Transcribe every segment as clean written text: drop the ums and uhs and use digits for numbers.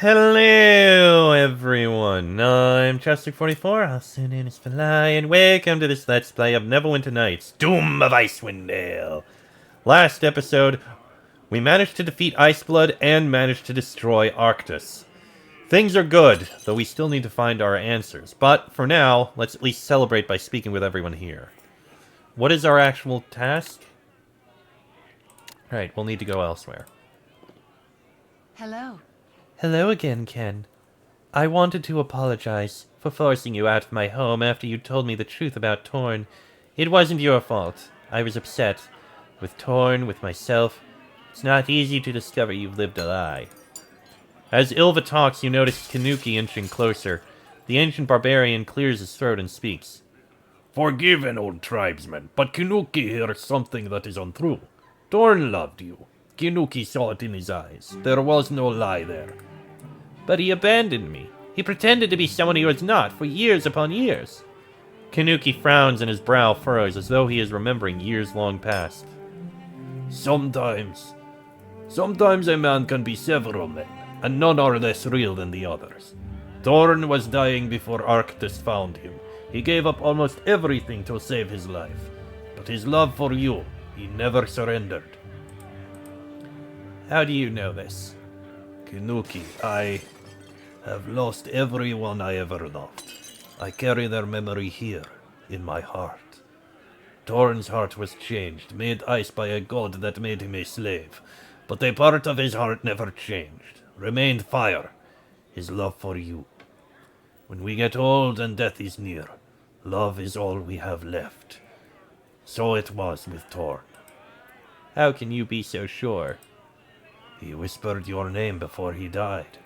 Hello, everyone. I'm Chester44, also known as Fly, and welcome to this Let's Play of Neverwinter Nights, Doom of Icewind. Last episode, we managed to defeat Iceblood and managed to destroy Arctis. Things are good, though we still need to find our answers. But for now, let's at least celebrate by speaking with everyone here. What is our actual task? Alright, we'll need to go elsewhere. Hello. Hello again, Ken. I wanted to apologize for forcing you out of my home after you told me the truth about Torn. It wasn't your fault. I was upset. With Torn, with myself. It's not easy to discover you've lived a lie. As Ilva talks, you notice Kanuki inching closer. The ancient barbarian clears his throat and speaks. Forgive an old tribesman, but Kanuki hears something that is untrue. Torn loved you. Kanuki saw it in his eyes. There was no lie there. But he abandoned me. He pretended to be someone he was not for years upon years. Kanuki frowns and his brow furrows as though he is remembering years long past. Sometimes a man can be several men, and none are less real than the others. Torn was dying before Arctis found him. He gave up almost everything to save his life. But his love for you, he never surrendered. How do you know this? Kanuki, I have lost everyone I ever loved. I carry their memory here, in my heart. Torn's heart was changed, made ice by a god that made him a slave. But a part of his heart never changed, remained fire, his love for you. When we get old and death is near, love is all we have left. So it was with Torn. How can you be so sure? He whispered your name before he died.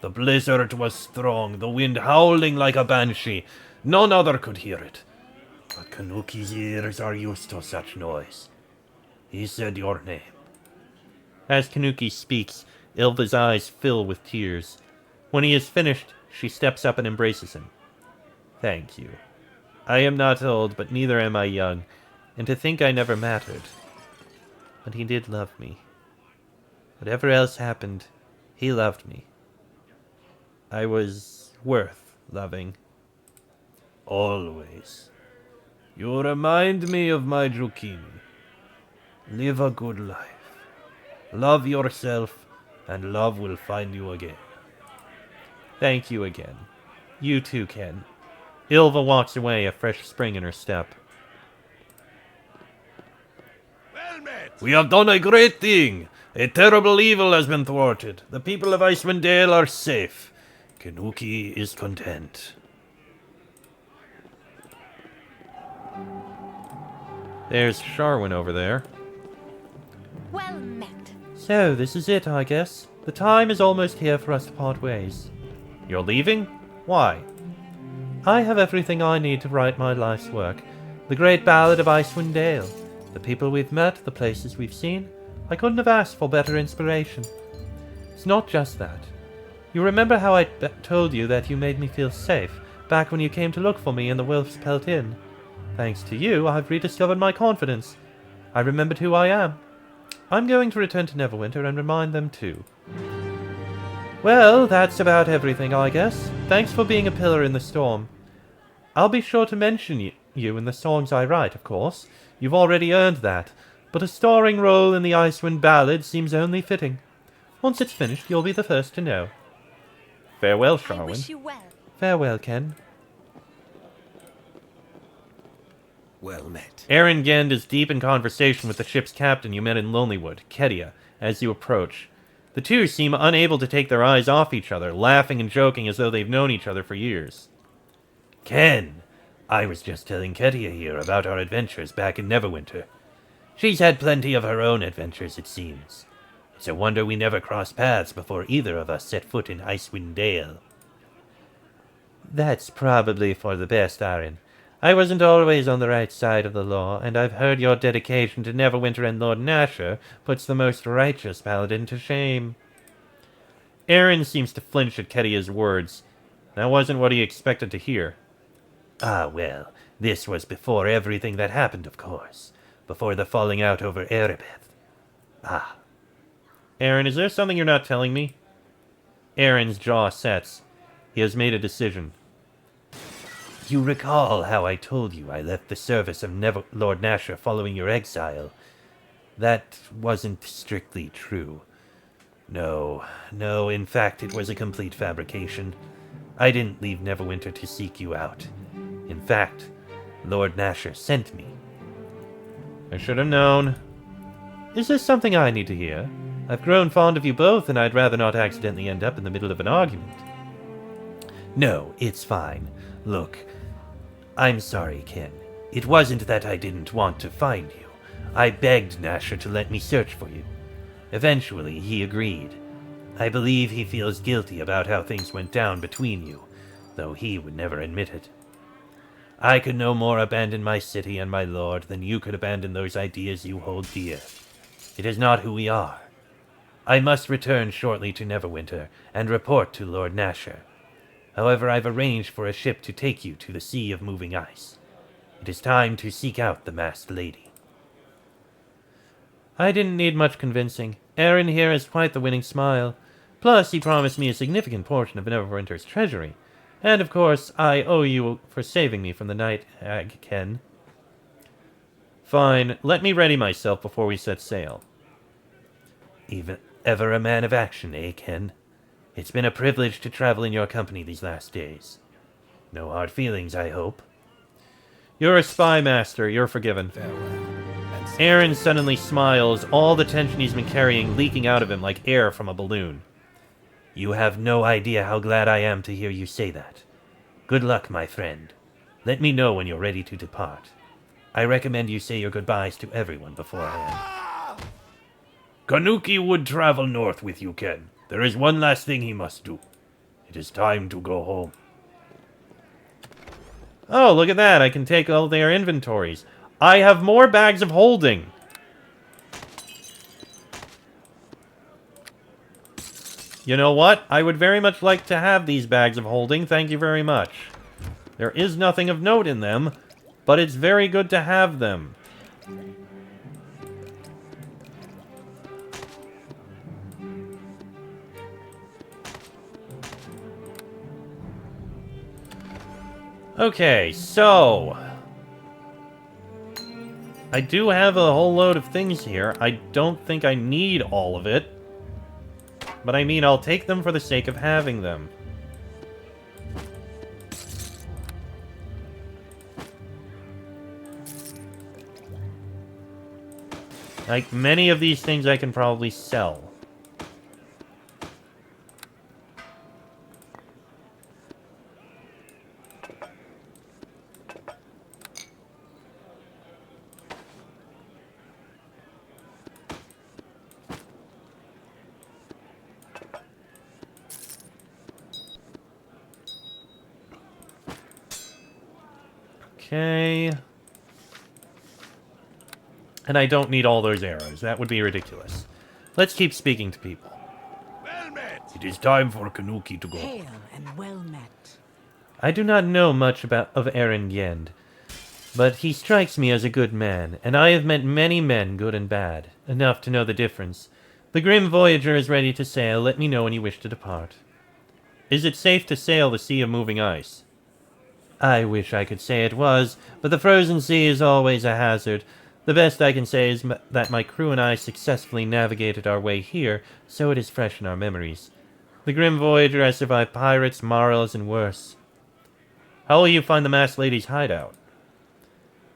The blizzard was strong, the wind howling like a banshee. None other could hear it. But Kanuki's ears are used to such noise. He said your name. As Kanuki speaks, Ilva's eyes fill with tears. When he is finished, she steps up and embraces him. Thank you. I am not old, but neither am I young, and to think I never mattered. But he did love me. Whatever else happened, he loved me. I was worth loving. Always. You remind me of my Jukini. Live a good life. Love yourself, and love will find you again. Thank you again. You too, Ken. Ilva walks away, a fresh spring in her step. Well met. We have done a great thing. A terrible evil has been thwarted. The people of Icewind are safe. Kanuki is content. There's Sharwin over there. Well met. So, this is it, I guess. The time is almost here for us to part ways. You're leaving? Why? I have everything I need to write my life's work. The great ballad of Icewind Dale. The people we've met, the places we've seen. I couldn't have asked for better inspiration. It's not just that. You remember how I told you that you made me feel safe, back when you came to look for me in the Wolf's Pelt Inn? Thanks to you, I've rediscovered my confidence. I remembered who I am. I'm going to return to Neverwinter and remind them too. Well, that's about everything, I guess. Thanks for being a pillar in the storm. I'll be sure to mention you in the songs I write, of course. You've already earned that. But a starring role in the Icewind ballad seems only fitting. Once it's finished, you'll be the first to know. Farewell, Sharwin. I wish you well. Farewell, Ken. Well met. Aaron Gend is deep in conversation with the ship's captain you met in Lonelywood, Kedia, as you approach. The two seem unable to take their eyes off each other, laughing and joking as though they've known each other for years. Ken, I was just telling Kedia here about our adventures back in Neverwinter. She's had plenty of her own adventures, it seems. It's a wonder we never crossed paths before either of us set foot in Icewind Dale. That's probably for the best, Aaron. I wasn't always on the right side of the law, and I've heard your dedication to Neverwinter and Lord Nasher puts the most righteous paladin to shame. Aaron seems to flinch at Kedia's words. That wasn't what he expected to hear. Ah, well, this was before everything that happened, of course. Before the falling out over Erebeth. Ah. Aaron, is there something you're not telling me? Aaron's jaw sets. He has made a decision. You recall how I told you I left the service of Lord Nasher following your exile? That wasn't strictly true. No, in fact, it was a complete fabrication. I didn't leave Neverwinter to seek you out. In fact, Lord Nasher sent me. I should have known. Is this something I need to hear? I've grown fond of you both, and I'd rather not accidentally end up in the middle of an argument. No, it's fine. Look, I'm sorry, Ken. It wasn't that I didn't want to find you. I begged Nasher to let me search for you. Eventually, he agreed. I believe he feels guilty about how things went down between you, though he would never admit it. I could no more abandon my city and my lord than you could abandon those ideas you hold dear. It is not who we are. I must return shortly to Neverwinter and report to Lord Nasher. However, I've arranged for a ship to take you to the Sea of Moving Ice. It is time to seek out the Masked Lady. I didn't need much convincing. Aaron here has quite the winning smile. Plus, he promised me a significant portion of Neverwinter's treasury. And, of course, I owe you for saving me from the night hag, Ken. Fine, let me ready myself before we set sail. Ever a man of action, eh, Ken? It's been a privilege to travel in your company these last days. No hard feelings, I hope. You're a spy master. You're forgiven. Aaron suddenly smiles, all the tension he's been carrying leaking out of him like air from a balloon. You have no idea how glad I am to hear you say that. Good luck, my friend. Let me know when you're ready to depart. I recommend you say your goodbyes to everyone beforehand. Kanuki would travel north with you, Ken. There is one last thing he must do. It is time to go home. Oh, look at that. I can take all their inventories. I have more bags of holding. You know what? I would very much like to have these bags of holding. Thank you very much. There is nothing of note in them, but it's very good to have them. Okay, so I do have a whole load of things here. I don't think I need all of it. But I mean, I'll take them for the sake of having them. Like, many of these things I can probably sell. Okay. And I don't need all those arrows. That would be ridiculous. Let's keep speaking to people. Well met. It is time for Kanuki to go. Hail and well met. I do not know much of Aaron Yend, but he strikes me as a good man, and I have met many men, good and bad, enough to know the difference. The grim voyager is ready to sail. Let me know when you wish to depart. Is it safe to sail the Sea of Moving Ice? I wish I could say it was, but the frozen sea is always a hazard. The best I can say is that my crew and I successfully navigated our way here, so it is fresh in our memories. The grim voyager has survived pirates, marls, and worse. How will you find the Masked Lady's hideout?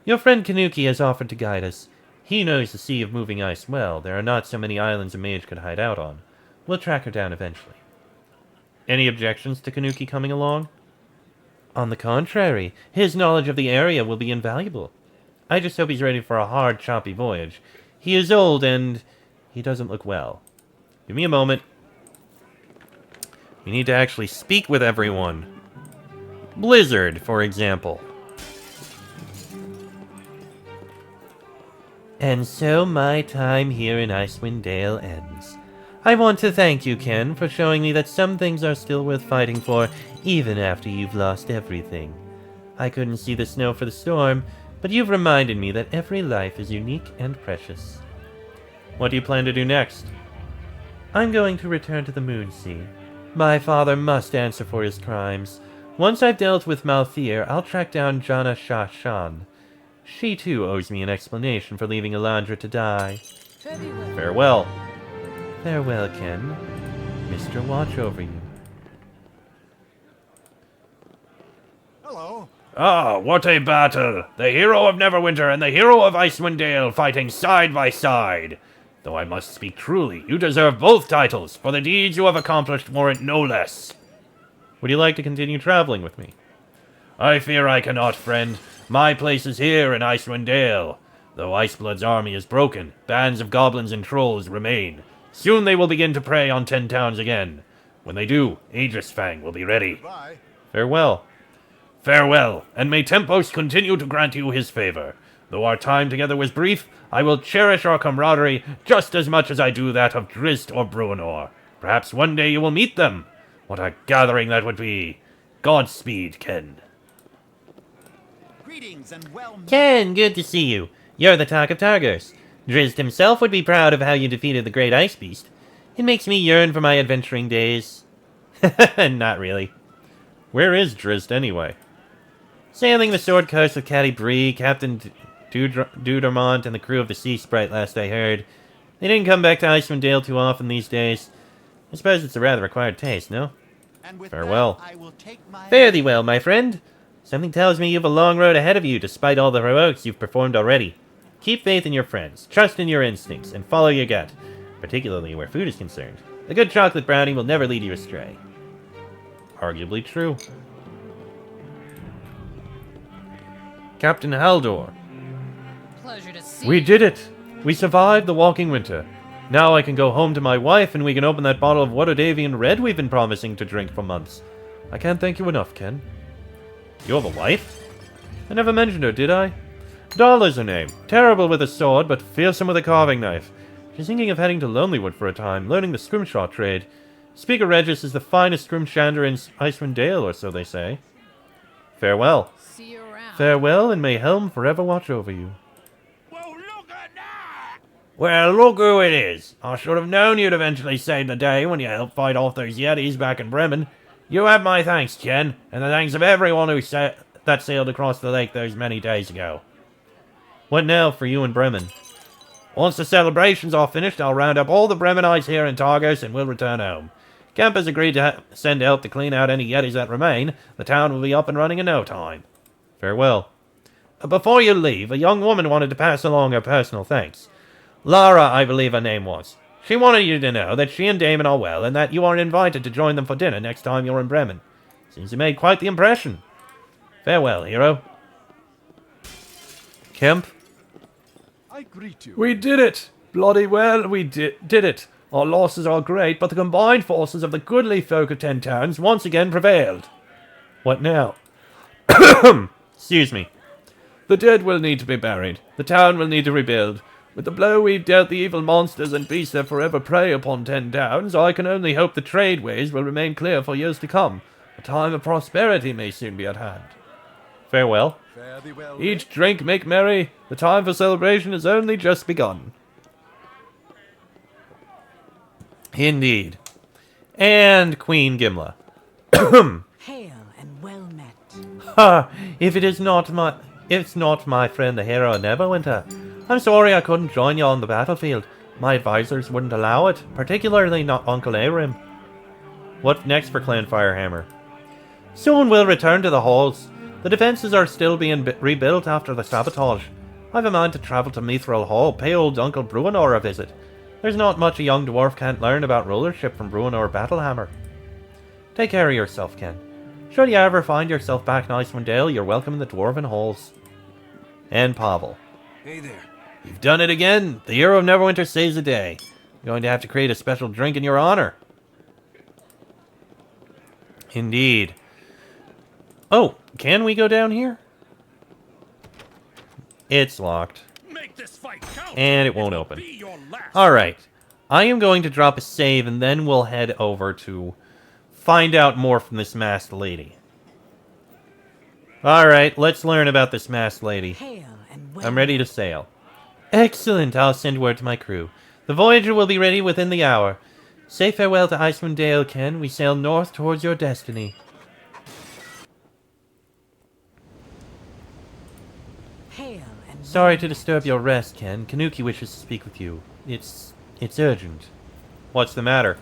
Your friend Kanuki has offered to guide us. He knows the Sea of Moving Ice well. There are not so many islands a mage could hide out on. We'll track her down eventually. Any objections to Kanuki coming along? On the contrary, his knowledge of the area will be invaluable. I just hope he's ready for a hard, choppy voyage. He is old and he doesn't look well. Give me a moment. We need to actually speak with everyone. Blizzard, for example. And so my time here in Icewind Dale ends. I want to thank you, Ken, for showing me that some things are still worth fighting for, even after you've lost everything. I couldn't see the snow for the storm, but you've reminded me that every life is unique and precious. What do you plan to do next? I'm going to return to the Moon Sea. My father must answer for his crimes. Once I've dealt with Malthir, I'll track down Jana Shashan. She too owes me an explanation for leaving Elandra to die. Farewell. Farewell, Ken. Mr. Watch over you. Hello. Ah, what a battle! The hero of Neverwinter and the hero of Icewind Dale fighting side by side. Though I must speak truly, you deserve both titles, for the deeds you have accomplished warrant no less. Would you like to continue traveling with me? I fear I cannot, friend. My place is here in Icewind Dale. Though Iceblood's army is broken, bands of goblins and trolls remain. Soon they will begin to prey on 10 towns again. When they do, Aegis-Fang will be ready. Bye. Farewell. Farewell, and may Tempos continue to grant you his favor. Though our time together was brief, I will cherish our camaraderie just as much as I do that of Drizzt or Bruenor. Perhaps one day you will meet them. What a gathering that would be. Godspeed, Ken. Greetings and well met. Ken, good to see you. You're the talk of Targos. Drizzt himself would be proud of how you defeated the great ice beast. It makes me yearn for my adventuring days. Not really. Where is Drizzt anyway? Sailing the Sword Coast with Catti Bree, Captain Dudermont, and the crew of the Sea Sprite, last I heard. They didn't come back to Icewind Dale too often these days. I suppose it's a rather acquired taste, no? And with Farewell. that, I will take my Fare thee well, my friend. Something tells me you've a long road ahead of you, despite all the heroics you've performed already. Keep faith in your friends, trust in your instincts, and follow your gut, particularly where food is concerned. A good chocolate brownie will never lead you astray. Arguably true. Captain Haldor. Pleasure to see We you. did it! We survived the walking winter. Now I can go home to my wife and we can open that bottle of Waterdavian Red we've been promising to drink for months. I can't thank you enough, Ken. You have a wife? I never mentioned her, did I? Doll is her name. Terrible with a sword, but fearsome with a carving knife. She's thinking of heading to Lonelywood for a time, learning the scrimshaw trade. Speaker Regis is the finest scrimshander in Icewind Dale, or so they say. Farewell. See you around. Farewell, and may Helm forever watch over you. Well, look who it is. I should have known you'd eventually save the day when you helped fight off those Yetis back in Bremen. You have my thanks, Ken, and the thanks of everyone that sailed across the lake those many days ago. What now for you and Bremen? Once the celebrations are finished, I'll round up all the Bremenites here in Targos and we'll return home. Kemp has agreed to send help to clean out any Yetis that remain. The town will be up and running in no time. Farewell. Before you leave, a young woman wanted to pass along her personal thanks. Lara, I believe her name was. She wanted you to know that she and Damon are well and that you are invited to join them for dinner next time you're in Bremen. Seems you made quite the impression. Farewell, hero. Kemp? I greet you. We did it! Bloody well, we did it. Our losses are great, but the combined forces of the goodly folk of 10 towns once again prevailed. What now? Excuse me. The dead will need to be buried. The town will need to rebuild. With the blow we've dealt the evil monsters and beasts that forever prey upon 10 towns, I can only hope the tradeways will remain clear for years to come. A time of prosperity may soon be at hand. Farewell. Fare thee well. Eat, drink, make merry. The time for celebration has only just begun. Indeed. And Queen Gimla. Hail and well met. Ha! If it's not my friend the hero of Neverwinter. I'm sorry I couldn't join you on the battlefield. My advisors wouldn't allow it, particularly not Uncle Arim. What next for Clan Firehammer? Soon we'll return to the halls. The defences are still being rebuilt after the sabotage. I've a mind to travel to Mithril Hall, pay old Uncle Bruenor a visit. There's not much a young dwarf can't learn about rulership from Bruenor Battlehammer. Take care of yourself, Ken. Should you ever find yourself back in Icewind Dale, you're welcome in the Dwarven Halls. And Pavel. Hey there. You've done it again. The hero of Neverwinter saves the day. I'm going to have to create a special drink in your honor. Indeed. Oh, can we go down here? It's locked. Make this fight count. And it won't will open. be your last. Alright. I am going to drop a save and then we'll head over to find out more from this masked lady. Alright, let's learn about this masked lady. Hail and well I'm ready to sail. Excellent, I'll send word to my crew. The Voyager will be ready within the hour. Say farewell to Icewind Dale, Ken. We sail north towards your destiny. Hail and Sorry to disturb your rest, Ken. Kanuki wishes to speak with you. It's urgent. What's the matter?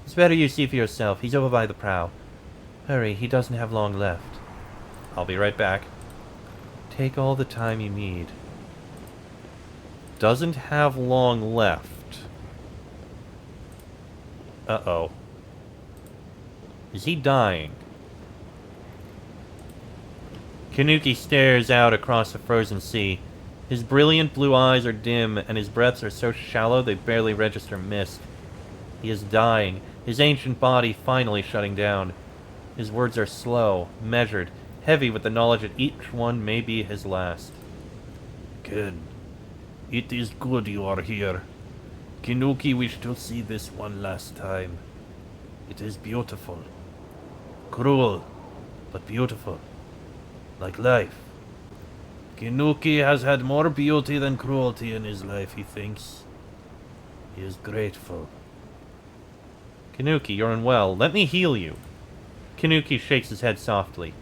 It's better you see for yourself. He's over by the prow. Hurry, he doesn't have long left. I'll be right back. Take all the time you need. Doesn't have long left. Uh-oh. Is he dying? Kanuki stares out across the frozen sea. His brilliant blue eyes are dim, and his breaths are so shallow they barely register mist. He is dying, his ancient body finally shutting down. His words are slow, measured, heavy with the knowledge that each one may be his last. Ken, it is good you are here. Kanuki wished to see this one last time. It is beautiful. Cruel, but beautiful. Like life. Kanuki has had more beauty than cruelty in his life, he thinks. He is grateful. Kanuki, you're unwell. Let me heal you. Kanuki shakes his head softly.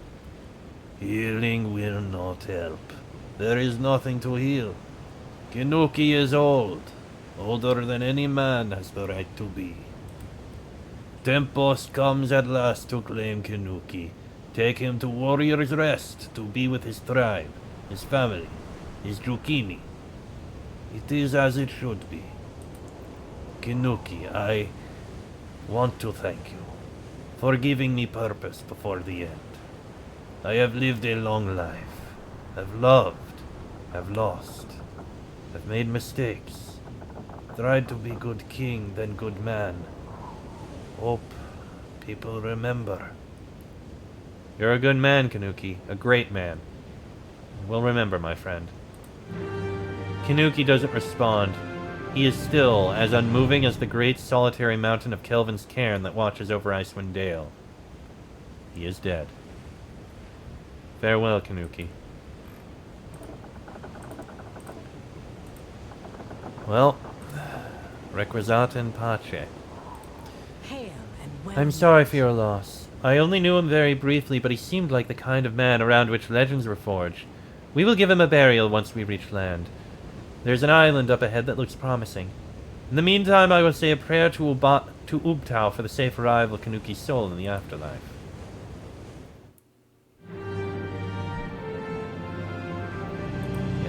Healing will not help. There is nothing to heal. Kanuki is old. Older than any man has the right to be. Tempos comes at last to claim Kanuki. Take him to Warrior's Rest to be with his tribe, his family, his Jukini. It is as it should be. Kanuki, I want to thank you for giving me purpose before the end. I have lived a long life. I've loved, I've lost, I've made mistakes, tried to be good king, then good man. Hope people remember. You're a good man, Kanuki. A great man. We'll remember, my friend. Kanuki doesn't respond. He is still as unmoving as the great solitary mountain of Kelvin's cairn that watches over Icewind Dale. He is dead. Farewell, Kanuki. Well, requisat in pace. hail and well I'm sorry for your loss. I only knew him very briefly, but he seemed like the kind of man around which legends were forged. We will give him a burial once we reach land. There's an island up ahead that looks promising. In the meantime, I will say a prayer to Ubtao for the safe arrival of Kanuki's soul in the afterlife.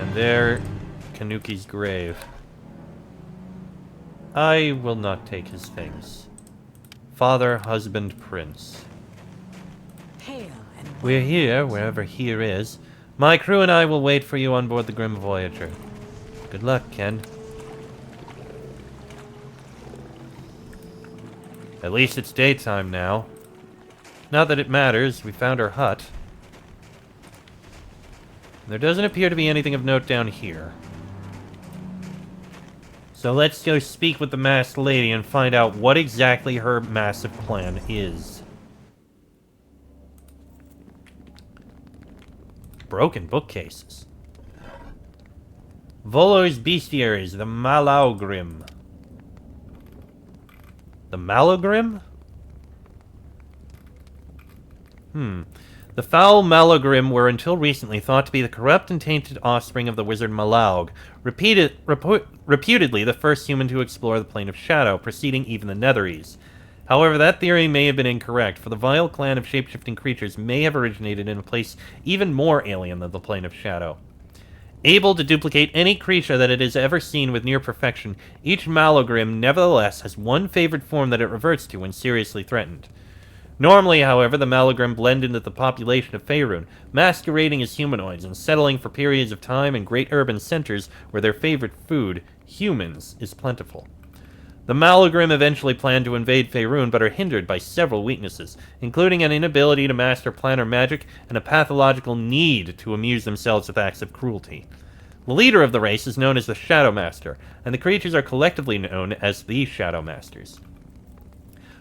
And there, Kanuki's grave. I will not take his things. Father, husband, prince. hail and We're here, wherever here is. My crew and I will wait for you on board the Grim Voyager. Good luck, Ken. At least it's daytime now. Not that it matters, we found our hut. There doesn't appear to be anything of note down here. So let's go speak with the masked lady and find out what exactly her massive plan is. Broken bookcases. Volo's Bestiaries, the Malaugrim. The Malogrim? The foul Malogrim were until recently thought to be the corrupt and tainted offspring of the wizard Malaug, reputedly the first human to explore the Plane of Shadow, preceding even the Netherese. However, that theory may have been incorrect, for the vile clan of shape-shifting creatures may have originated in a place even more alien than the Plane of Shadow. Able to duplicate any creature that it has ever seen with near perfection, each Malogrim nevertheless has one favored form that it reverts to when seriously threatened. Normally, however, the Malogrim blend into the population of Faerun, masquerading as humanoids and settling for periods of time in great urban centers where their favorite food, humans, is plentiful. The Malogrim eventually plan to invade Faerun, but are hindered by several weaknesses, including an inability to master planar magic and a pathological need to amuse themselves with acts of cruelty. The leader of the race is known as the Shadow Master, and the creatures are collectively known as the Shadow Masters.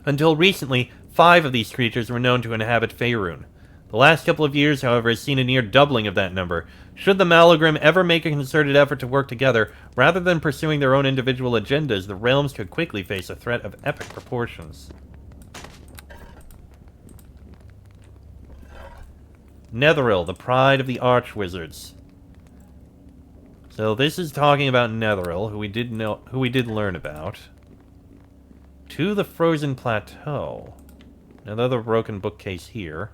Until recently, 5 of these creatures were known to inhabit Faerun. The last couple of years, however, has seen a near doubling of that number. Should the Malogrim ever make a concerted effort to work together, rather than pursuing their own individual agendas, the realms could quickly face a threat of epic proportions. Netheril, the pride of the Archwizards. So this is talking about Netheril, who we did learn about. To the Frozen Plateau. Another broken bookcase here.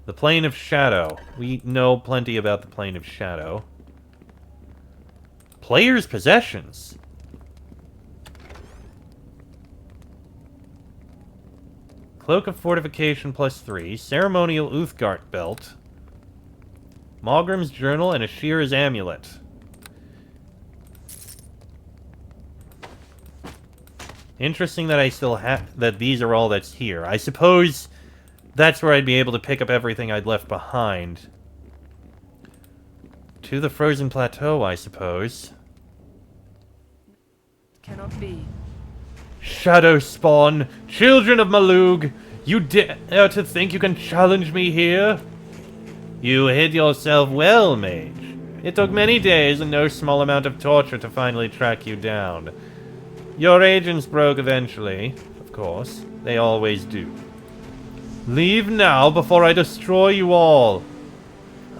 The Plane of Shadow. We know plenty about the Plane of Shadow. Player's possessions. Cloak of Fortification +3. Ceremonial Uthgard Belt. Malgrim's Journal and Ashira's Amulet. Interesting that I still have... that these are all that's here. I suppose that's where I'd be able to pick up everything I'd left behind. To the Frozen Plateau, I suppose. Cannot be. Shadow Spawn! Children of Malug! You dare to think you can challenge me here? You hid yourself well, mage. It took many days and no small amount of torture to finally track you down. Your agents broke eventually, of course. They always do. Leave now before I destroy you all.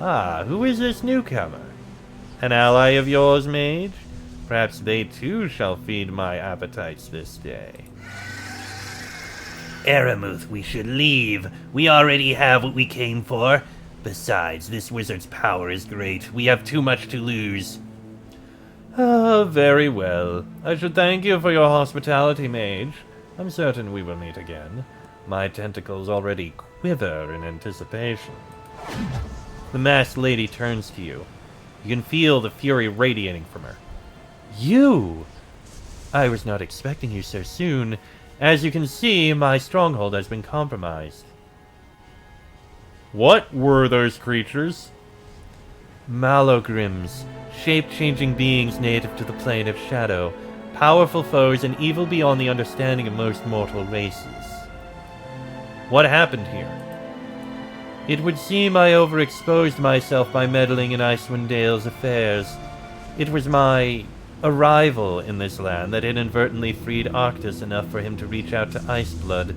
Ah, who is this newcomer? An ally of yours, mage? Perhaps they too shall feed my appetites this day. Aramuth, we should leave. We already have what we came for. Besides, this wizard's power is great. We have too much to lose. Ah, very well. I should thank you for your hospitality, mage. I'm certain we will meet again. My tentacles already quiver in anticipation. The masked lady turns to you. You can feel the fury radiating from her. You! I was not expecting you so soon. As you can see, my stronghold has been compromised. What were those creatures? Malogrims, shape-changing beings native to the plane of shadow, powerful foes and evil beyond the understanding of most mortal races. What happened here? It would seem I overexposed myself by meddling in Icewind Dale's affairs. It was my arrival in this land that inadvertently freed Arctus enough for him to reach out to Iceblood.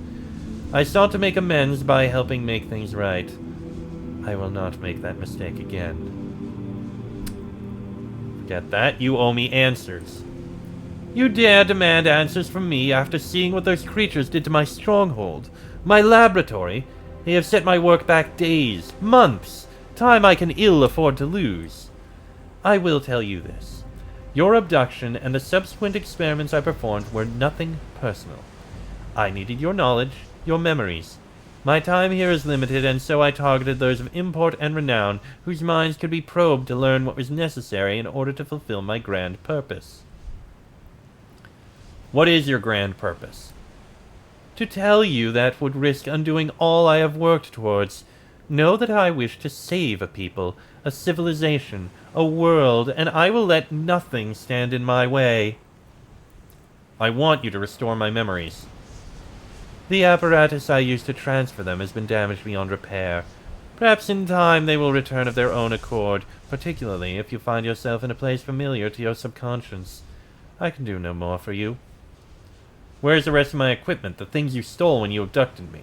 I sought to make amends by helping make things right. I will not make that mistake again. Forget that. You owe me answers. You dare demand answers from me after seeing what those creatures did to my stronghold, my laboratory. They have set my work back days, months, time I can ill afford to lose. I will tell you this. Your abduction and the subsequent experiments I performed were nothing personal. I needed your knowledge, your memories. My time here is limited, and so I targeted those of import and renown whose minds could be probed to learn what was necessary in order to fulfill my grand purpose. What is your grand purpose? To tell you that would risk undoing all I have worked towards. Know that I wish to save a people, a civilization, a world, and I will let nothing stand in my way. I want you to restore my memories. The apparatus I used to transfer them has been damaged beyond repair. Perhaps in time they will return of their own accord, particularly if you find yourself in a place familiar to your subconscious. I can do no more for you. Where's the rest of my equipment, the things you stole when you abducted me?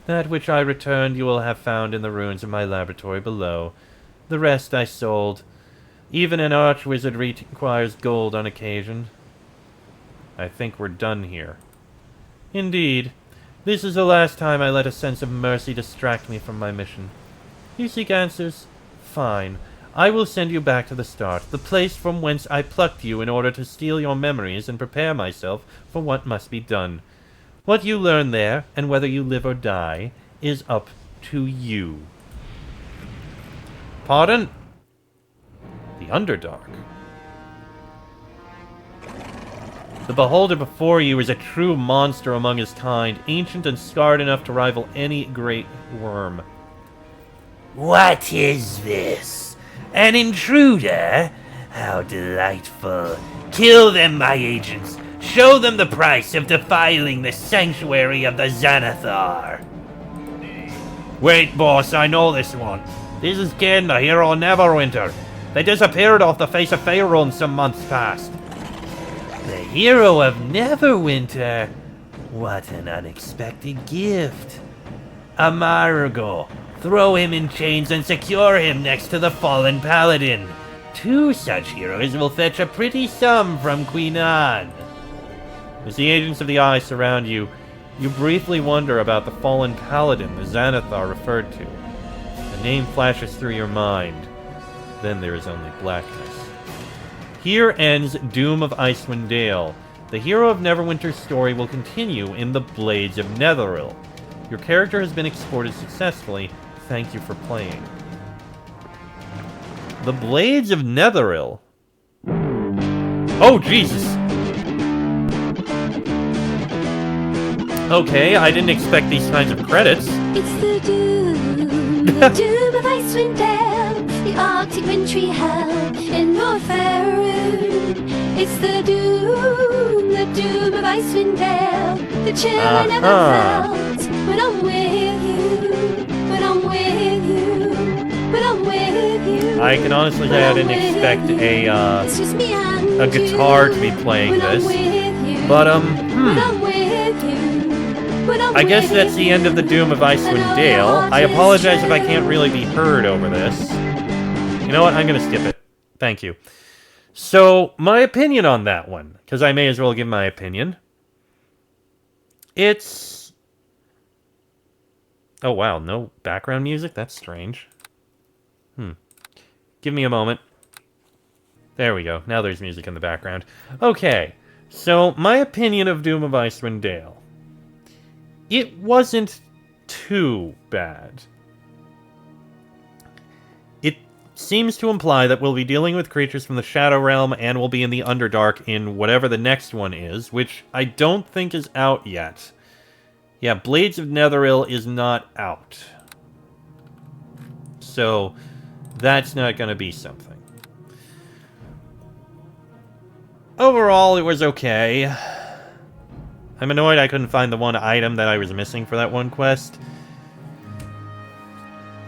That which I returned you will have found in the ruins of my laboratory below. The rest I sold. Even an archwizard requires gold on occasion. I think we're done here. Indeed. This is the last time I let a sense of mercy distract me from my mission. You seek answers? Fine. I will send you back to the start, the place from whence I plucked you in order to steal your memories and prepare myself for what must be done. What you learn there, and whether you live or die, is up to you. Pardon? The Underdark. The beholder before you is a true monster among his kind, ancient and scarred enough to rival any great worm. What is this? An intruder? How delightful. Kill them, my agents. Show them the price of defiling the sanctuary of the Xanathar. Wait, boss, I know this one. This is Ken, the hero of Neverwinter. They disappeared off the face of Faerun some months past. The hero of Neverwinter? What an unexpected gift. Amargo, throw him in chains and secure him next to the fallen paladin. 2 such heroes will fetch a pretty sum from Queen Anne. As the agents of the Eye surround you, you briefly wonder about the fallen paladin the Xanathar referred to. The name flashes through your mind. Then there is only blackness. Here ends Doom of Icewind Dale. The hero of Neverwinter's story will continue in the Blades of Netheril. Your character has been exported successfully. Thank you for playing. The Blades of Netheril? Oh, Jesus! Okay, I didn't expect these kinds of credits. It's the doom of Icewind Dale, the Arctic wintry hell in North Faerun. It's the doom of Icewind Dale, the chill I never felt when I'm with you, when I'm with you, when I'm with you. I can honestly say I didn't expect a guitar to be playing this, but I guess that's the end of the Doom of Icewind Dale. I apologize if I can't really be heard over this. You know what? I'm gonna skip it. Thank you. So, my opinion on that one, because I may as well give my opinion. It's... Oh wow, no background music? That's strange. Give me a moment. There we go. Now there's music in the background. Okay, so my opinion of Doom of Icewind Dale. It wasn't too bad. It seems to imply that we'll be dealing with creatures from the Shadow Realm and we'll be in the Underdark in whatever the next one is, which I don't think is out yet. Yeah, Blades of Netheril is not out. So, that's not going to be something. Overall, it was okay. I'm annoyed I couldn't find the one item that I was missing for that one quest.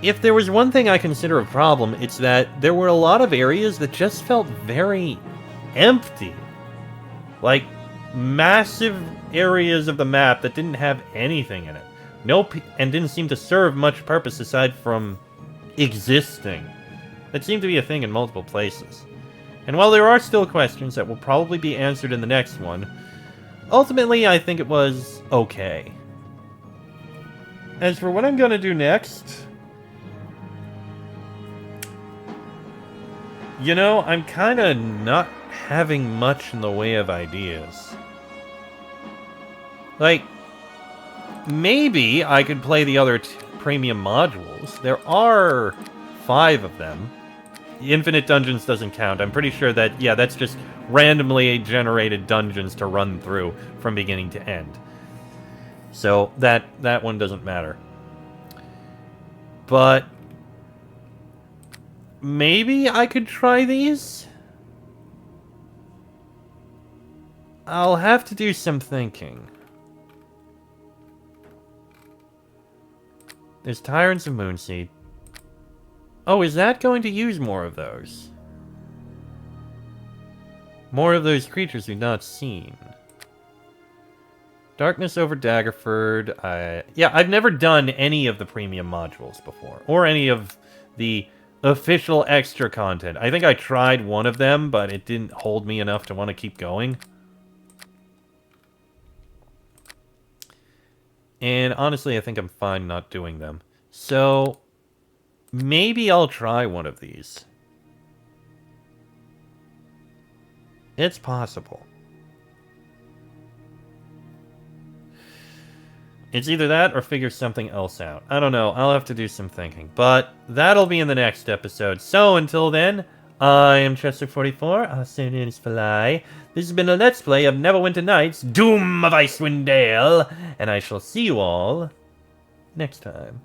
If there was one thing I consider a problem, it's that there were a lot of areas that just felt very empty. Like, massive areas of the map that didn't have anything in it. And didn't seem to serve much purpose aside from existing. That seemed to be a thing in multiple places. And while there are still questions that will probably be answered in the next one, ultimately I think it was okay. As for what I'm gonna do next... You know, I'm kinda not having much in the way of ideas. Like, maybe I could play the other premium modules. There are 5 of them. Infinite Dungeons doesn't count. I'm pretty sure that, yeah, that's just randomly generated dungeons to run through from beginning to end. So that one doesn't matter. But maybe I could try these? I'll have to do some thinking. There's Tyrants of Moonseed. Oh, is that going to use more of those? More of those creatures we've not seen. Darkness over Daggerford. Yeah, I've never done any of the premium modules before. Or any of the official extra content. I think I tried one of them, but it didn't hold me enough to want to keep going. And honestly, I think I'm fine not doing them. So, maybe I'll try one of these. It's possible. It's either that or figure something else out. I don't know. I'll have to do some thinking. But that'll be in the next episode. So until then, I am Chester44, also known as Fly. This has been a Let's Play of Neverwinter Nights, Doom of Icewind Dale. And I shall see you all next time.